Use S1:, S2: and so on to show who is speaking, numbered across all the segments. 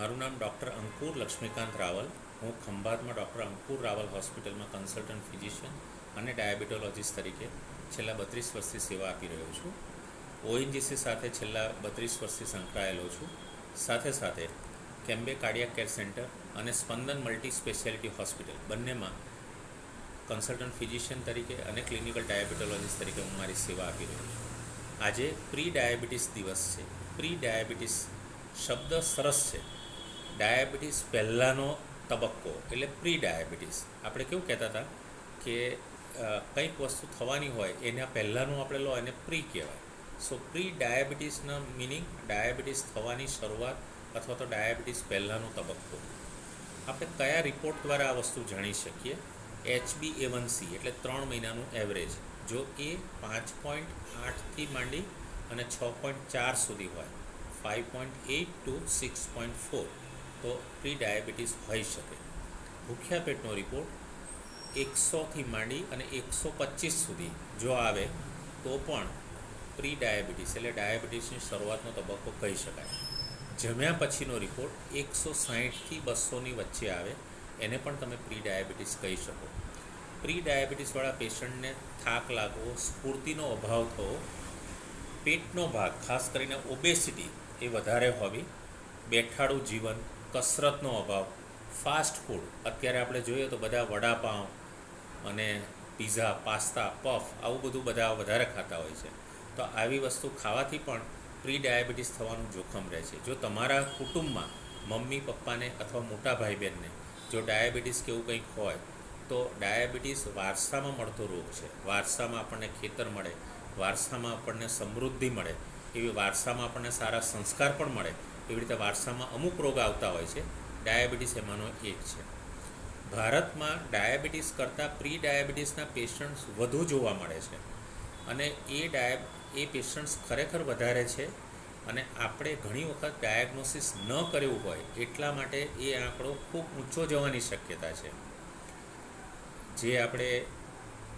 S1: મારું નામ ડૉક્ટર અંકુર લક્ષ્મીકાંત રાવલ. હું ખંભાતમાં ડૉક્ટર અંકુર રાવલ હોસ્પિટલમાં કન્સલ્ટન્ટ ફિઝિશિયન અને ડાયાબિટોલોજીસ્ટ તરીકે છેલ્લા 32 વર્ષથી સેવા આપી રહ્યો છું. ઓએનજીસી સાથે છેલ્લા 32 વર્ષથી સંકળાયેલો છું. સાથે સાથે કેમ્બે કાર્ડિયાક કેર સેન્ટર અને સ્પંદન મલ્ટી સ્પેશિયાલિટી હોસ્પિટલ બંનેમાં કન્સલ્ટન્ટ ફિઝિશિયન તરીકે અને ક્લિનિકલ ડાયાબિટોલોજીસ્ટ તરીકે હું મારી સેવા આપી રહ્યો છું. આજે પ્રી ડાયાબિટીસ દિવસ છે. પ્રી ડાયાબિટીસ શબ્દ સરસ છે. ડાયાબિટીસ પહેલાંનો તબક્કો એટલે પ્રી ડાયાબિટીસ. આપણે કેવું કહેતા હતા કે કંઈક વસ્તુ થવાની હોય એના પહેલાંનું આપણે લો એને પ્રી કહેવાય. સો પ્રી ડાયાબિટીસના મિનિંગ ડાયાબિટીસ થવાની શરૂઆત અથવા તો ડાયાબિટીસ પહેલાંનો તબક્કો. આપણે કયા રિપોર્ટ દ્વારા આ વસ્તુ જાણી શકીએ? HbA1c એટલે 3 મહિનાનું એવરેજ. જો એ 5.8થી માંડી અને 6.4 સુધી હોય, 5.8 to 6.4 તો પ્રી ડાયાબિટીસ હોઈ શકે. ભૂખ્યા પેટનો રિપોર્ટ 100થી માંડી અને 125 સુધી જો આવે તો પણ પ્રી ડાયાબિટીસ એટલે ડાયાબિટીસની શરૂઆતનો તબક્કો કહી શકાય. જમ્યા પછીનો રિપોર્ટ 160થી 200ની વચ્ચે આવે એને પણ તમે પ્રી ડાયાબિટીસ કહી શકો. પ્રી ડાયાબિટીસવાળા પેશન્ટને થાક લાગવો, સ્ફૂર્તિનો અભાવ થવો, પેટનો ભાગ ખાસ કરીને ઓબેસિટી એ વધારે હોવી, બેઠાડું જીવન, કસરતનો અભાવ, ફાસ્ટ ફૂડ અત્યારે આપણે જોઈએ તો બધા વડાપાઉં અને પીઝા, પાસ્તા, પફ આવું બધું બધા વધારે ખાતા હોય છે. તો આવી વસ્તુ ખાવાથી પણ પ્રી ડાયાબિટીસ થવાનું જોખમ રહે છે. જો તમારા કુટુંબમાં મમ્મી પપ્પાને અથવા મોટા ભાઈ બહેનને જો ડાયાબિટીસ કે એવું કંઈક હોય તો ડાયાબિટીસ વારસામાં મળતો રોગ છે. વારસામાં આપણને ખેતર મળે, વારસામાં આપણને સમૃદ્ધિ મળે, એવી વારસામાં આપણને સારા સંસ્કાર પણ મળે, એવી રીતે વારસામાં અમુક રોગ આવતા હોય છે. ડાયાબિટીસ એમાંનો એક છે. ભારતમાં ડાયાબિટીસ કરતાં પ્રી ડાયાબિટીસના પેશન્ટ્સ વધુ જોવા મળે છે અને એ પેશન્ટ્સ ખરેખર વધારે છે અને આપણે ઘણી વખત ડાયગ્નોસિસ ન કર્યું હોય એટલા માટે એ આંકડો ખૂબ ઊંચો જવાની શક્યતા છે. જે આપણે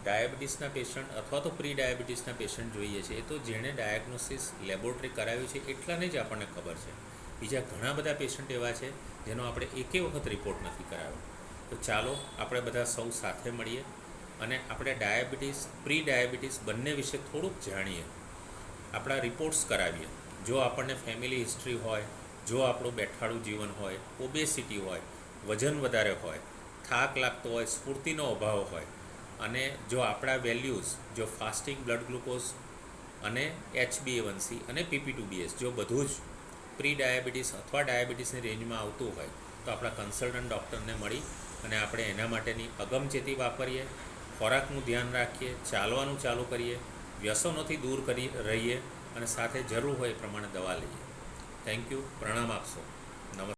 S1: ડાયાબિટીસના પેશન્ટ અથવા તો પ્રી ડાયાબિટીસના પેશન્ટ જોઈએ છે એ તો જેણે ડાયગ્નોસિસ લેબોરેટરી કરાવ્યું છે એટલાને જ આપણને ખબર છે. બીજા ઘણા બધા પેશન્ટ એવા છે જેનો આપણે એકે વખત રિપોર્ટ નથી કરાવ્યો. તો ચાલો આપણે બધા સૌ સાથે મળીએ અને આપણે ડાયાબિટીસ, પ્રી ડાયાબિટીસ બંને વિશે થોડુંક જાણીએ, આપણા રિપોર્ટ્સ કરાવીએ. જો આપણને ફેમિલી હિસ્ટ્રી હોય, જો આપણું બેઠાડું જીવન હોય, ઓબેસિટી હોય, વજન વધારે હોય, થાક લાગતો હોય, સ્ફૂર્તિનો અભાવ હોય અને જો આપણા વેલ્યુઝ જો ફાસ્ટિંગ બ્લડ ગ્લુકોઝ અને HbA1c અને PP2BS જો બધું જ પ્રી ડાયાબિટીસ અથવા ડાયાબિટીસની રેન્જમાં આવતું હોય તો આપણા કન્સલ્ટન્ટ ડૉક્ટરને મળી અને આપણે એના માટેની અગમચેતી વાપરીએ, ખોરાકનું ધ્યાન રાખીએ, ચાલવાનું ચાલુ કરીએ, વ્યસનોથી દૂર કરી રહીએ અને સાથે જરૂર હોય એ પ્રમાણે દવા લઈએ. Thank you. પ્રણામ આપશો. નમસ્કાર.